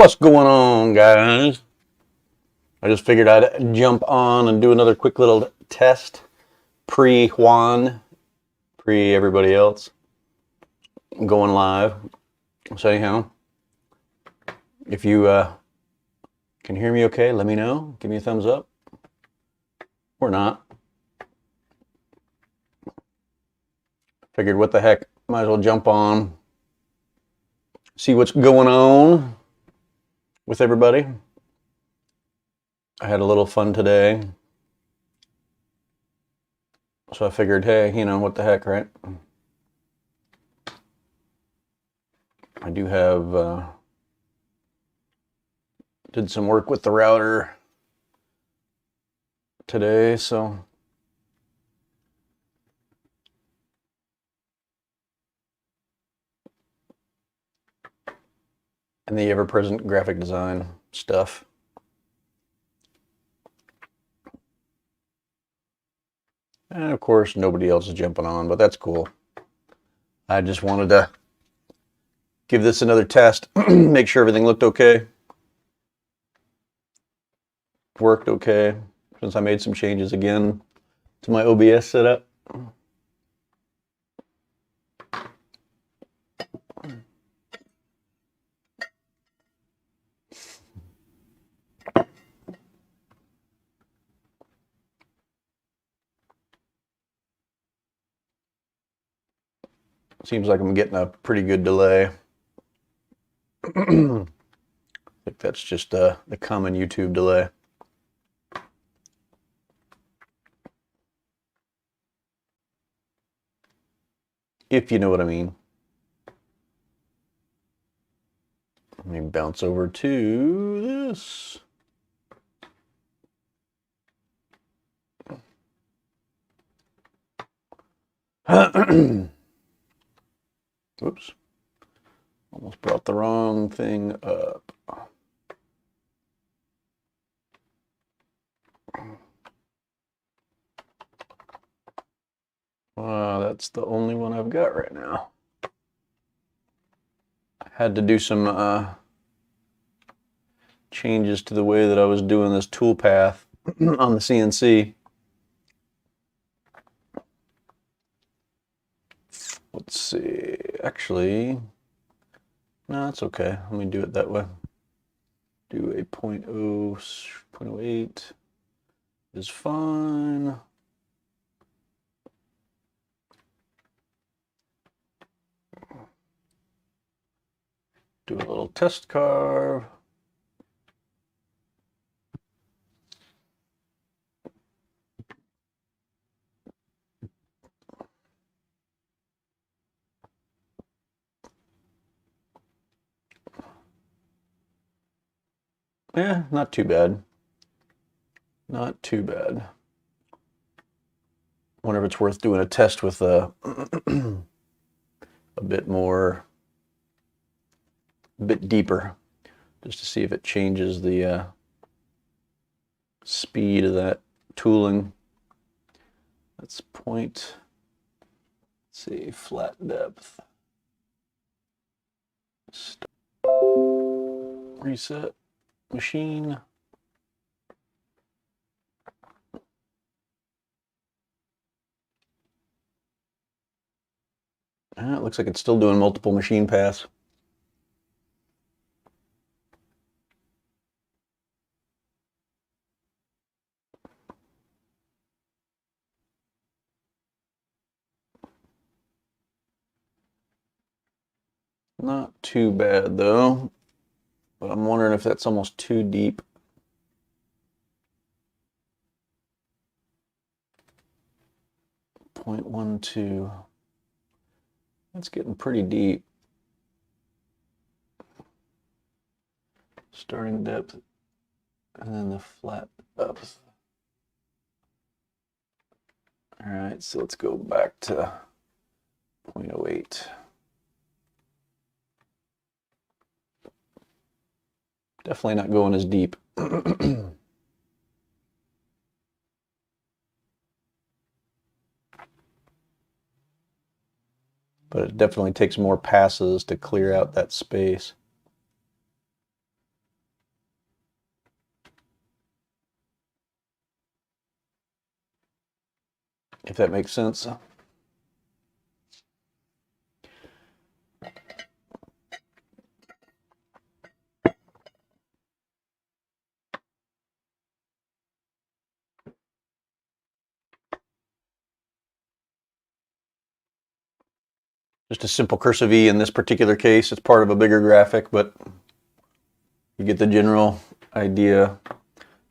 What's going on, guys? I just figured I'd jump on and do another quick little test pre-Juan, pre-everybody else. I'm going live. So anyhow, if you can hear me okay, let me know. Give me a thumbs up. Or not. Figured what the heck, might as well jump on, see what's going on with everybody. I had a little fun today. So I figured, hey, you know, what the heck, right? I do have, did some work with the router today, so and the ever-present graphic design stuff. And of course, nobody else is jumping on, but that's cool. I just wanted to give this another test, make sure everything looked okay, worked okay, since I made some changes again to my OBS setup. Seems like I'm getting a pretty good delay. I think that's just the common YouTube delay. If you know what I mean. Let me bounce over to this. Whoops. Almost brought the wrong thing up. That's the only one I've got right now. I had to do some changes to the way that I was doing this tool path on the CNC. Let's see, actually, no, it's okay. Let me do it that way. Do a 0.08 is fine. Do a little test carve. Yeah, not too bad. Not too bad. Wonder if it's worth doing a test with a bit more, a bit deeper, just to see if it changes the speed of that tooling. Let's point, let's see, flat depth. Reset machine. It looks like it's still doing multiple machine paths. Not too bad though, but I'm wondering if that's almost too deep. .12. That's getting pretty deep. Starting depth, and then the flat depth. All right, so let's go back to 0.08. Definitely not going as deep. But it definitely takes more passes to clear out that space. if that makes sense. Just a simple cursive E in this particular case. It's part of a bigger graphic, but you get the general idea.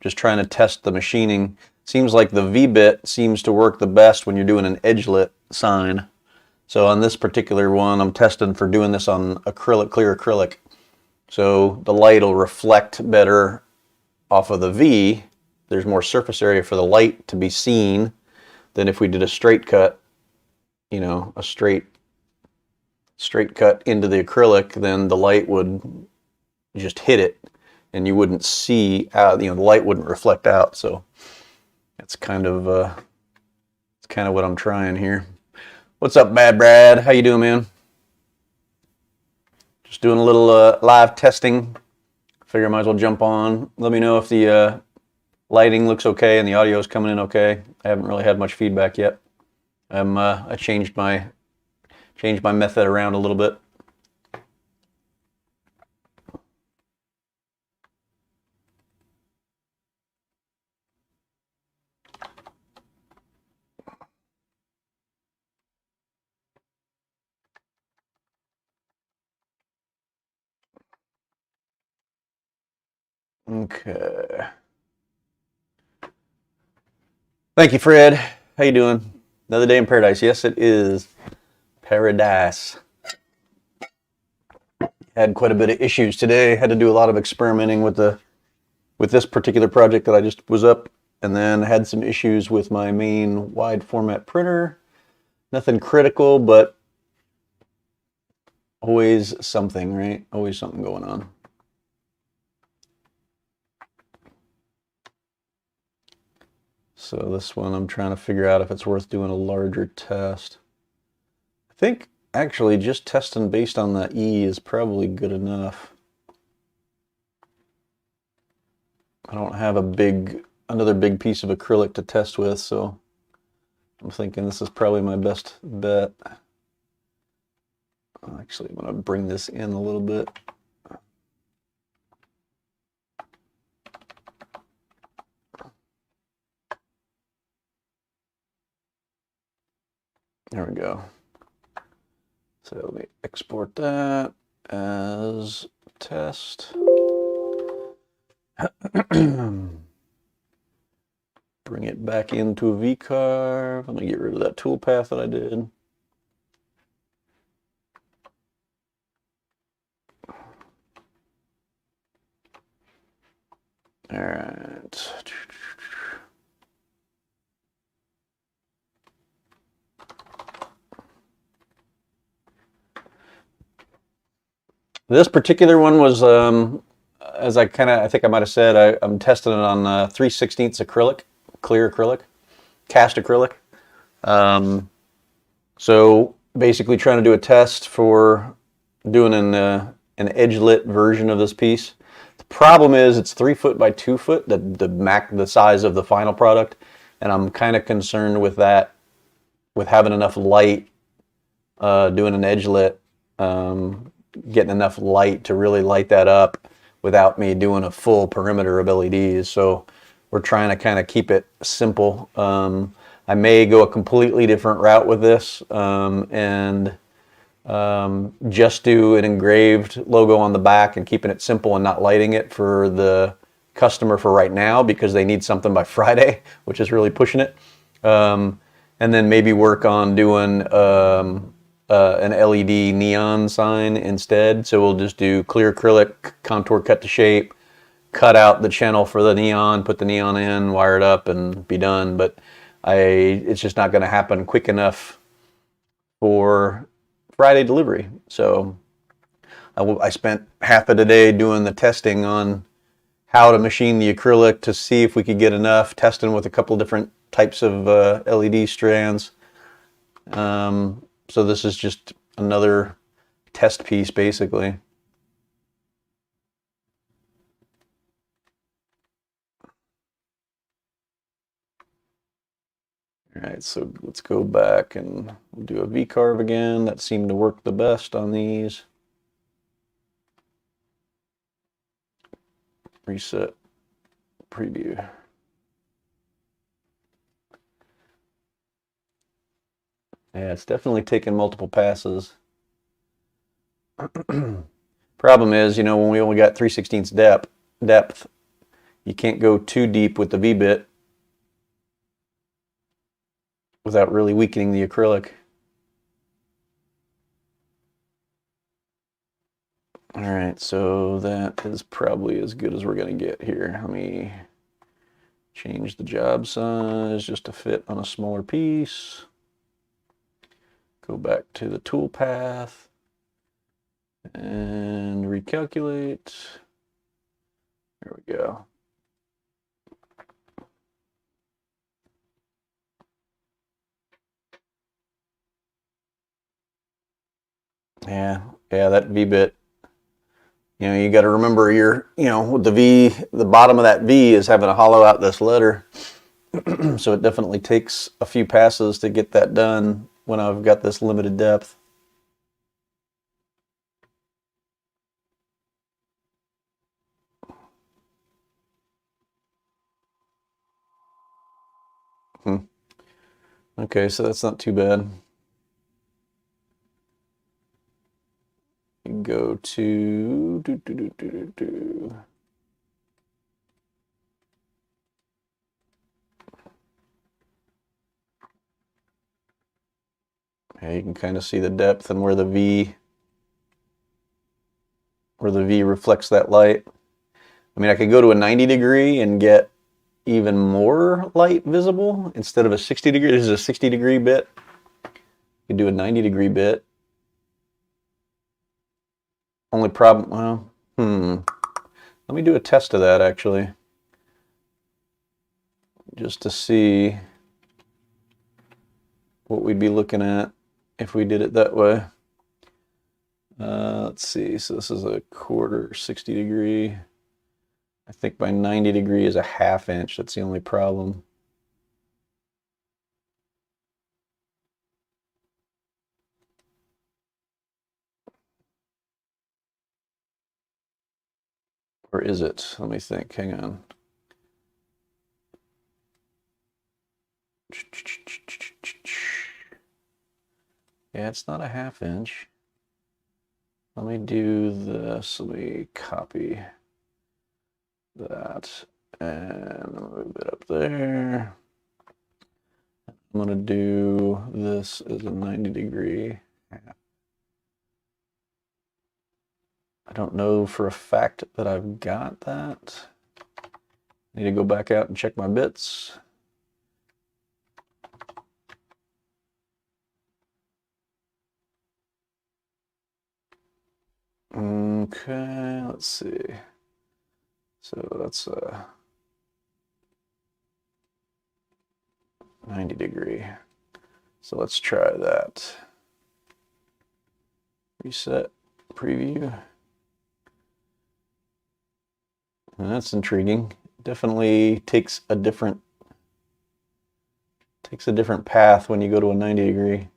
Just trying to test the machining. Seems like the V-bit seems to work the best when you're doing an edgelit sign. So on this particular one, I'm testing for doing this on acrylic, clear acrylic. So the light will reflect better off of the V. There's more surface area for the light to be seen than if we did a straight cut, you know, a straight cut into the acrylic. Then the light would just hit it and you wouldn't see out, you know, the light wouldn't reflect out. So that's kind of what I'm trying here. What's up, Bad Brad? How you doing, man? Just doing a little live testing. Figure I might as well jump on. Let me know if the lighting looks okay and the audio is coming in okay. I haven't really had much feedback yet. I changed my method around a little bit. Okay. Thank you, Fred. How you doing? Another day in paradise. Yes, it is paradise. Had quite a bit of issues today. Had to do a lot of experimenting with this particular project that I just was up, and then had some issues with my main wide format printer. Nothing critical, but always something, right? Always something going on. So this one, I'm trying to figure out if it's worth doing a larger test. I think actually just testing based on that E is probably good enough. I don't have another big piece of acrylic to test with, so I'm thinking this is probably my best bet. Actually, I'm going to bring this in a little bit. There we go. So let me export that as test. Bring it back into a V-carve. Let me get rid of that toolpath that I did. All right. This particular one was, as I think I might have said, I'm testing it on 3/16 acrylic, clear acrylic, cast acrylic. So basically trying to do a test for doing an edge-lit version of this piece. The problem is it's 3 foot by 2 foot, the size of the final product, and I'm kind of concerned with that, with having enough light, doing an edge-lit, getting enough light to really light that up without me doing a full perimeter of LEDs. So we're trying to kind of keep it simple. I may go a completely different route with this and just do an engraved logo on the back and keeping it simple and not lighting it for the customer for right now because they need something by Friday, which is really pushing it. And then maybe work on doing an LED neon sign instead. So we'll just do clear acrylic, contour cut to shape, cut out the channel for the neon, put the neon in, wire it up, and be done. But it's just not going to happen quick enough for Friday delivery. So I spent half of the day doing the testing on how to machine the acrylic to see if we could get enough, testing with a couple different types of LED strands. So this is just another test piece, basically. All right, so let's go back and we'll do a V-carve again. That seemed to work the best on these. Reset, preview. Yeah, it's definitely taken multiple passes. Problem is, you know, when we only got 3/16 depth, you can't go too deep with the V-bit without really weakening the acrylic. All right, so that is probably as good as we're going to get here. Let me change the job size just to fit on a smaller piece. Go back to the tool path and recalculate. There we go. Yeah, that V-bit. You know, you got to remember your, you know, with the V, the bottom of that V is having to hollow out this letter. So it definitely takes a few passes to get that done when I've got this limited depth. Okay, so that's not too bad. You go to Okay, you can kind of see the depth and where the V reflects that light. I mean, I could go to a 90 degree and get even more light visible instead of a 60 degree. This is a 60 degree bit. You could do a 90 degree bit. Only problem, well, let me do a test of that actually, just to see what we'd be looking at if we did it that way. Let's see, so this is a quarter 60 degree. I think my 90 degree is a ½ inch. That's the only problem. Or is it? Let me think. Hang on. Yeah, it's not a ½ inch. Let me do this. Let me copy that and move it up there. I'm going to do this as a 90 degree. I don't know for a fact that I've got that. I need to go back out and check my bits. Okay, let's see. So that's a 90 degree. So let's try that. Reset, preview. And that's intriguing. Definitely takes a different path when you go to a 90 degree.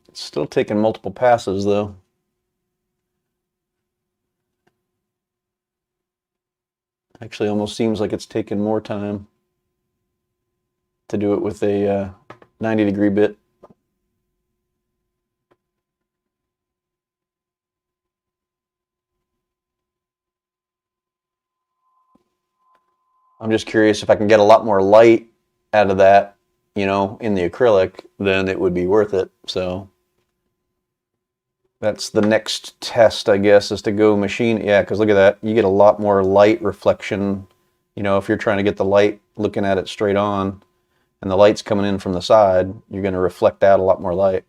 It's still taking multiple passes though. Actually almost seems like it's taken more time to do it with a 90 degree bit. I'm just curious if I can get a lot more light out of that, you know, in the acrylic, then it would be worth it. So that's the next test, I guess, is to go machine. Yeah, because look at that. You get a lot more light reflection. You know, if you're trying to get the light looking at it straight on and the light's coming in from the side, you're going to reflect out a lot more light.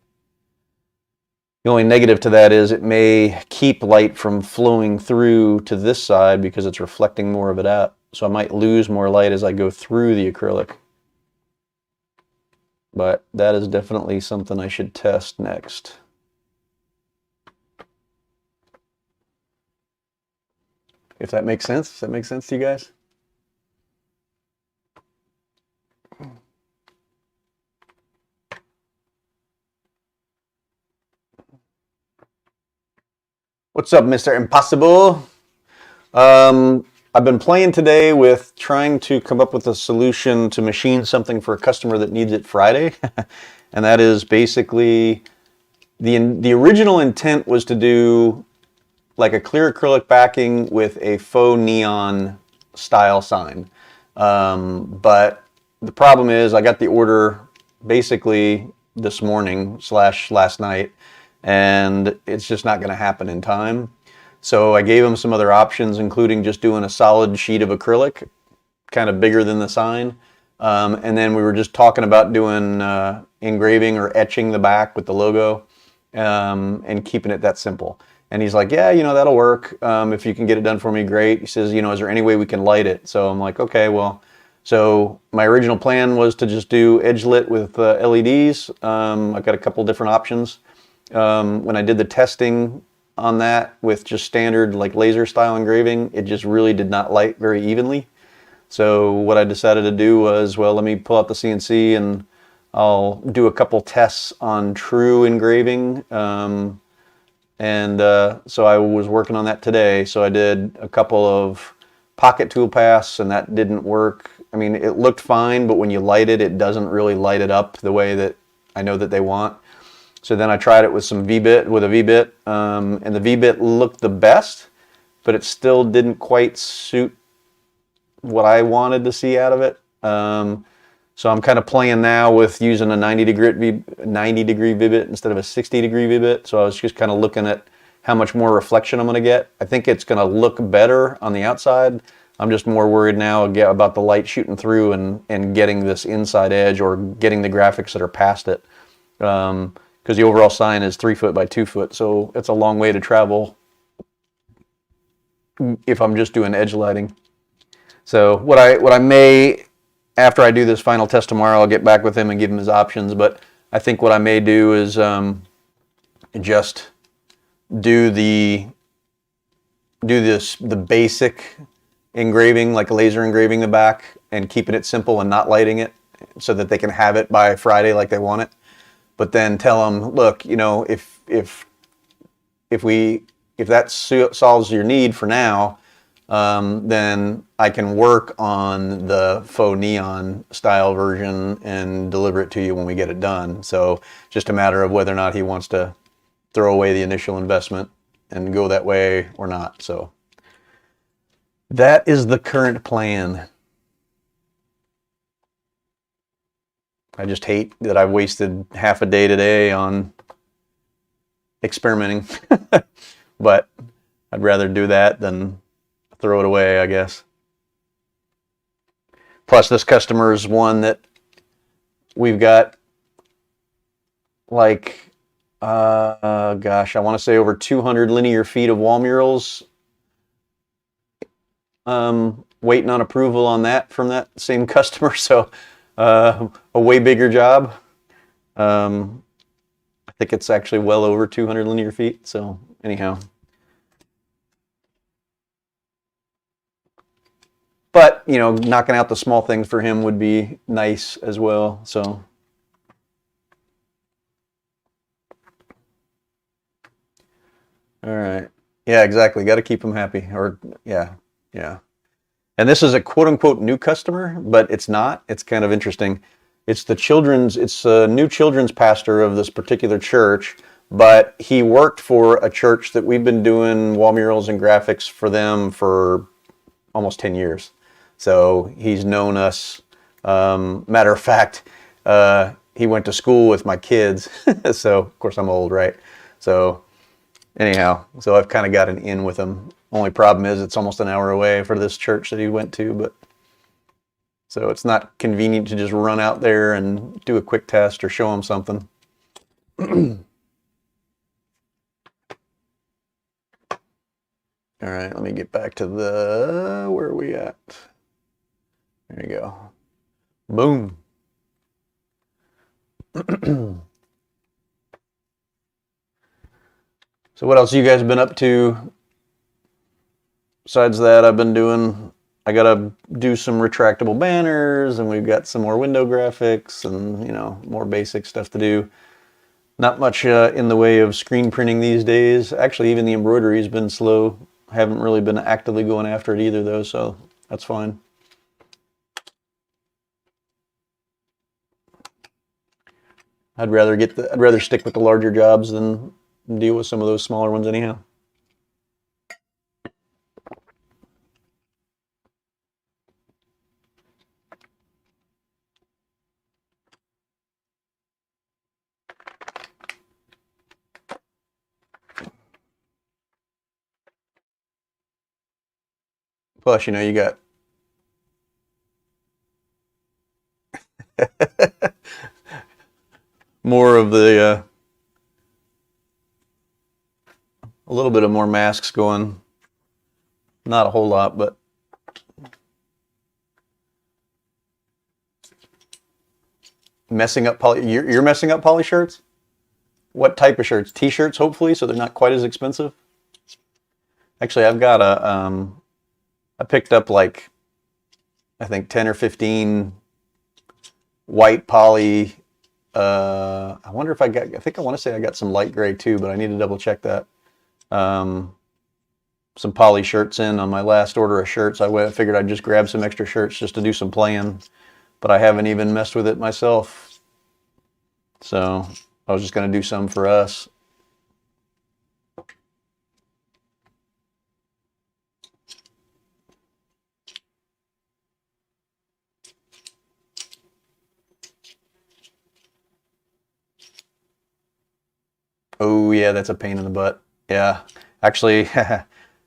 The only negative to that is it may keep light from flowing through to this side because it's reflecting more of it out. So I might lose more light as I go through the acrylic. But that is definitely something I should test next. If that makes sense. Does that make sense to you guys? What's up, Mr. Impossible? I've been playing today with trying to come up with a solution to machine something for a customer that needs it Friday. And that is basically the original intent was to do like a clear acrylic backing with a faux neon style sign. But the problem is I got the order basically this morning / last night, and it's just not going to happen in time. So I gave him some other options, including just doing a solid sheet of acrylic, kind of bigger than the sign. And then we were just talking about doing engraving or etching the back with the logo, and keeping it that simple. And he's like, yeah, that'll work. If you can get it done for me, great. He says, is there any way we can light it? So I'm like, okay, well. So my original plan was to just do edge lit with LEDs. I've got a couple different options. When I did the testing on that with just standard like laser style engraving, it just really did not light very evenly. So what I decided to do was, well, let me pull out the CNC and I'll do a couple tests on true engraving. So I was working on that today. So I did a couple of pocket tool pass, and that didn't work. I mean, it looked fine, but when you light it, it doesn't really light it up the way that I know that they want. So then I tried it with some V-bit, and the V-bit looked the best, but it still didn't quite suit what I wanted to see out of it. So I'm kind of playing now with using a 90 degree V-bit instead of a 60 degree V-bit. So I was just kind of looking at how much more reflection I'm going to get. I think it's going to look better on the outside. I'm just more worried now about the light shooting through and getting this inside edge or getting the graphics that are past it. Because the overall sign is 3 foot by 2 foot, so it's a long way to travel if I'm just doing edge lighting. So what I may, after I do this final test tomorrow, I'll get back with him and give him his options. But I think what I may do is just do the basic engraving, like laser engraving the back, and keeping it simple and not lighting it, so that they can have it by Friday like they want it. But then tell them, look, if that solves your need for now, then I can work on the faux neon style version and deliver it to you when we get it done. So just a matter of whether or not he wants to throw away the initial investment and go that way or not. So that is the current plan. I just hate that I've wasted half a day today on experimenting. But I'd rather do that than throw it away, I guess. Plus, this customer is one that we've got like, gosh, I want to say over 200 linear feet of wall murals. Waiting on approval on that from that same customer. So a way bigger job. I think it's actually well over 200 linear feet. So anyhow. But, knocking out the small things for him would be nice as well. So. All right. Yeah, exactly. Got to keep him happy. Or, yeah. And this is a quote-unquote new customer, but it's not. It's kind of interesting. It's a new children's pastor of this particular church, but he worked for a church that we've been doing wall murals and graphics for them for almost 10 years. So he's known us. Matter of fact, he went to school with my kids. So, of course, I'm old, right? So anyhow, so I've kind of got an in with him. Only problem is it's almost an hour away for this church that he went to, but so it's not convenient to just run out there and do a quick test or show him something. All right, let me get back to where are we at? There you go. Boom. So what else you guys been up to? Besides that, I gotta do some retractable banners, and we've got some more window graphics and, more basic stuff to do. Not much in the way of screen printing these days. Actually, even the embroidery's been slow. I haven't really been actively going after it either, though, so that's fine. I'd rather stick with the larger jobs than deal with some of those smaller ones anyhow. Plus, you know, you got more of the a little bit of more masks going. Not a whole lot, but messing up poly. You're messing up poly shirts. What type of shirts? T-shirts, hopefully, so they're not quite as expensive. Actually, I've got I picked up like, I think 10 or 15 white poly. I wonder if I think I want to say I got some light gray too, but I need to double check that. Some poly shirts in on my last order of shirts. I figured I'd just grab some extra shirts just to do some playing, but I haven't even messed with it myself. So I was just going to do some for us. Oh yeah, that's a pain in the butt. Yeah, actually,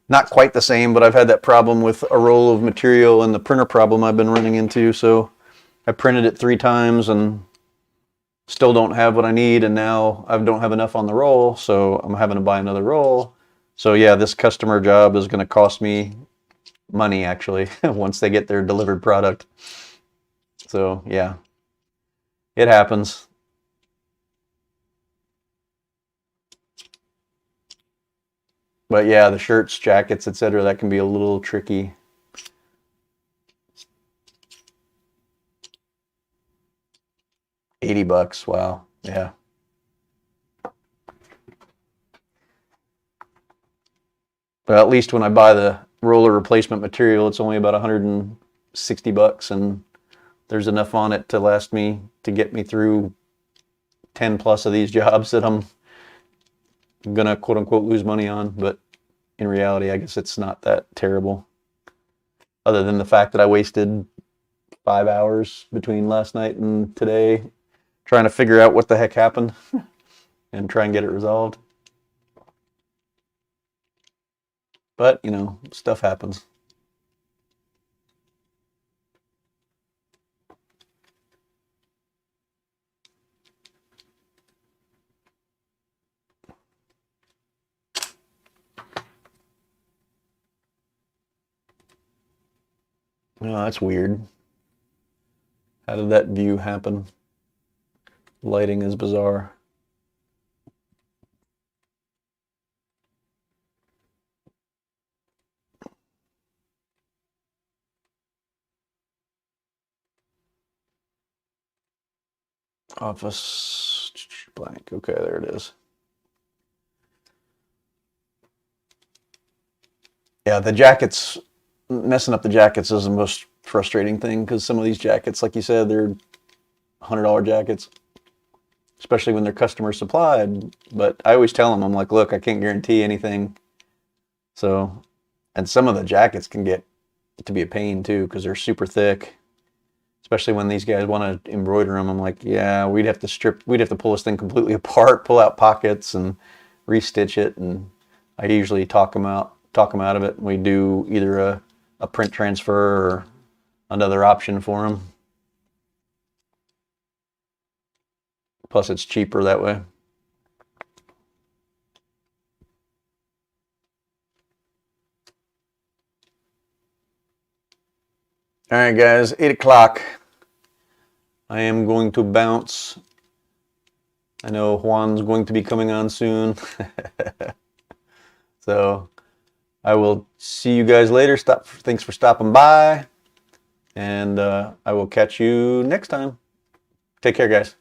not quite the same, but I've had that problem with a roll of material and the printer problem I've been running into. So I printed it 3 times and still don't have what I need, and now I don't have enough on the roll, so I'm having to buy another roll. So yeah, this customer job is going to cost me money actually once they get their delivered product. So yeah, it happens. But yeah, the shirts, jackets, etc., that can be a little tricky. $80, wow, yeah. But at least when I buy the roller replacement material, it's only about $160, and there's enough on it to last me, to get me through 10 plus of these jobs that I'm gonna quote unquote lose money on. But in reality, I guess it's not that terrible. Other than the fact that I wasted 5 hours between last night and today trying to figure out what the heck happened and try and get it resolved. But, you know, stuff happens. Oh, that's weird. How did that view happen? Lighting is bizarre. Office blank. Okay, there it is. Yeah, the jackets, messing up the jackets is the most frustrating thing, because some of these jackets, like you said, they're $100 jackets, especially when they're customer supplied. But I always tell them, I'm like, look, I can't guarantee anything. So, and some of the jackets can get to be a pain too, because they're super thick. Especially when these guys want to embroider them, I'm like, yeah, we'd have to pull this thing completely apart, pull out pockets, and restitch it. And I usually talk them out of it. We do either a print transfer or another option for them. Plus, it's cheaper that way. All right, guys, 8 o'clock. I am going to bounce. I know Juan's going to be coming on soon. So I will see you guys later. Thanks for stopping by. And I will catch you next time. Take care, guys.